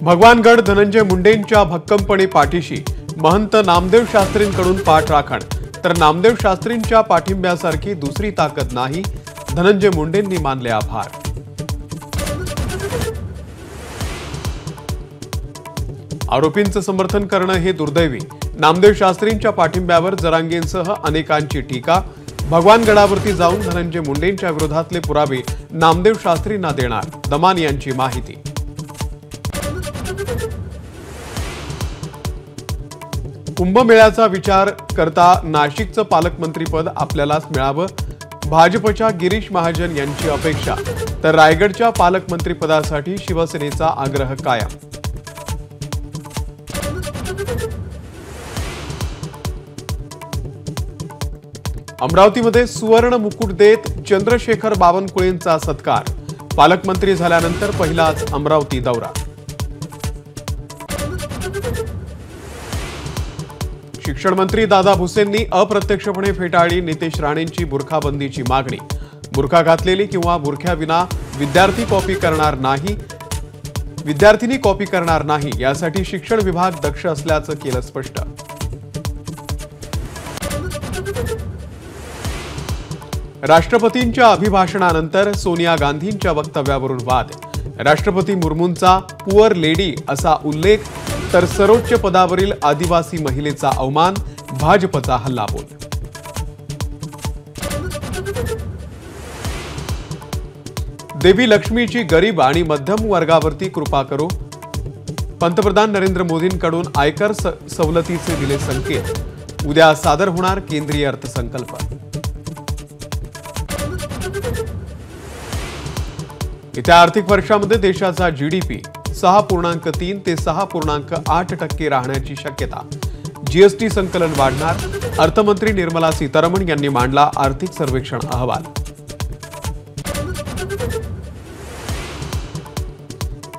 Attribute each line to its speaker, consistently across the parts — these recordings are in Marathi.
Speaker 1: भगवानगड धनंजय मुंडेंच्या भक्कमपणे पाठीशी महंत नामदेव शास्त्रींकडून पाठराखण, तर नामदेव शास्त्रींच्या पाठिंब्यासारखी दुसरी ताकद नाही, धनंजय मुंडेंनी मानले आभार। आरोपींचं समर्थन करणं हे दुर्दैवी, नामदेव शास्त्रींच्या पाठिंब्यावर जरांगेंसह अनेकांची टीका। भगवानगडावरती जाऊन धनंजय मुंडेंच्या विरोधातले पुरावे नामदेव शास्त्रींना देणार, दमान यांची माहिती। कुंभमेळ्याचा विचार करता नाशिकचं पालकमंत्रीपद आपल्यालाच मिळावं, भाजपच्या गिरीश महाजन यांची अपेक्षा, तर रायगडच्या पालकमंत्रीपदासाठी शिवसेनेचा आग्रह कायम। अमरावतीमध्ये सुवर्ण मुकुट देत चंद्रशेखर बावनकुळेंचा सत्कार, पालकमंत्री झाल्यानंतर पहिलाच अमरावती दौरा। शिक्षण मंत्री दादा भुसेंनी अप्रत्यक्षपणे फेटाळली नितेश राणेंची बुरखाबंदीची मागणी, बुरखा घातलेली किंवा बुरख्याविना विद्यार्थिनी कॉपी करणार नाही यासाठी शिक्षण विभाग दक्ष असल्याचं केलं स्पष्ट। राष्ट्रपतींच्या अभिभाषणानंतर सोनिया गांधींच्या वक्तव्यावरून वाद, राष्ट्रपती मुर्मूंचा पुअर लेडी असा उल्लेख, तर सर्वोच्च पदावरील आदिवासी महिलेचा अवमान, भाजपचा हल्लाबोल। देवी लक्ष्मीची गरीब आणि मध्यम वर्गावरती कृपा करो, पंतप्रधान नरेंद्र मोदींकडून आयकर सवलतीचे दिले संकेत, उद्या सादर होणार केंद्रीय अर्थसंकल्प। येत्या आर्थिक वर्षामध्ये देशाचा जीडीपी 6.3 ते 6.8% राहण्याची शक्यता, जीएसटी संकलन वाढणार, अर्थमंत्री निर्मला सीतारामन यांनी मांडला आर्थिक सर्वेक्षण अहवाल।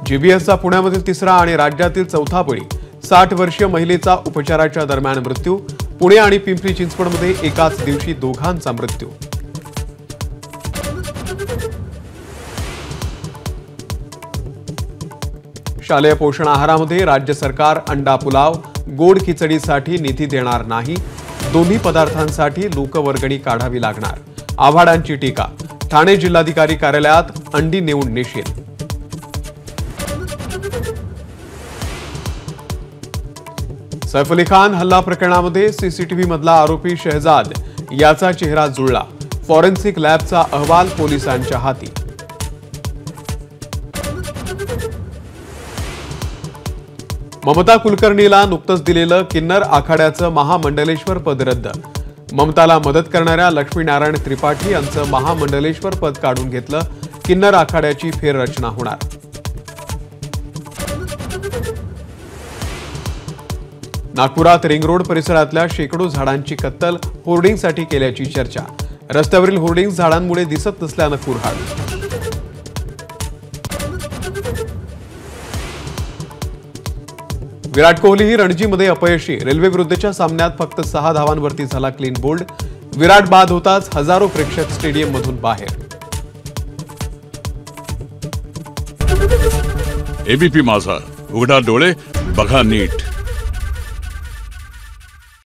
Speaker 1: जीबीएसचा पुण्यामधील तिसरा आणि राज्यातील चौथा बळी, 60 वर्षीय महिलेचा उपचाराच्या दरम्यान मृत्यू, पुणे आणि पिंपरी चिंचवडमध्ये एकाच दिवशी दोघांचा मृत्यू। शालेय पोषण आहारामध्ये राज्य सरकार अंडा पुलाव, गोड खिचडीसाठी निधी देणार नाही, दोन्ही पदार्थांसाठी लोकवर्गणी काढावी लागणार, आव्हाडांची टीका, ठाणे जिल्हाधिकारी कार्यालयात अंडी नेऊन निषेध। सैफ अली खान हल्ला प्रकरणामध्ये सीसीटीव्ही मधला आरोपी शहजाद याचा चेहरा जुळला, फॉरेन्सिक लॅबचा अहवाल पोलिसांच्या हाती। ममता कुलकर्णीला नुकतंच दिलेलं किन्नर आखाड्याचं महामंडलेश्वर पद रद्द, ममताला मदत करणाऱ्या लक्ष्मीनारायण त्रिपाठी यांचं महामंडलेश्वर पद काढून घेतलं, किन्नर आखाड्याची फेररचना होणार। नागपुरात रिंग रोड परिसरातल्या शेकडो झाडांची कत्तल, होर्डिंगसाठी केल्याची चर्चा, रस्त्यावरील होर्डिंग झाडांमुळे दिसत नसल्यानं कुऱ्हाड। विराट कोहलीही रणजीमध्ये अपयशी, रेल्वे विरुद्धच्या सामन्यात फक्त 6 धावांवरती झाला क्लीन बोल्ड, विराट बाद होताच हजारो प्रेक्षक स्टेडियममधून बाहेर।
Speaker 2: एबीपी माझा, उघडा डोळे बघा नीट।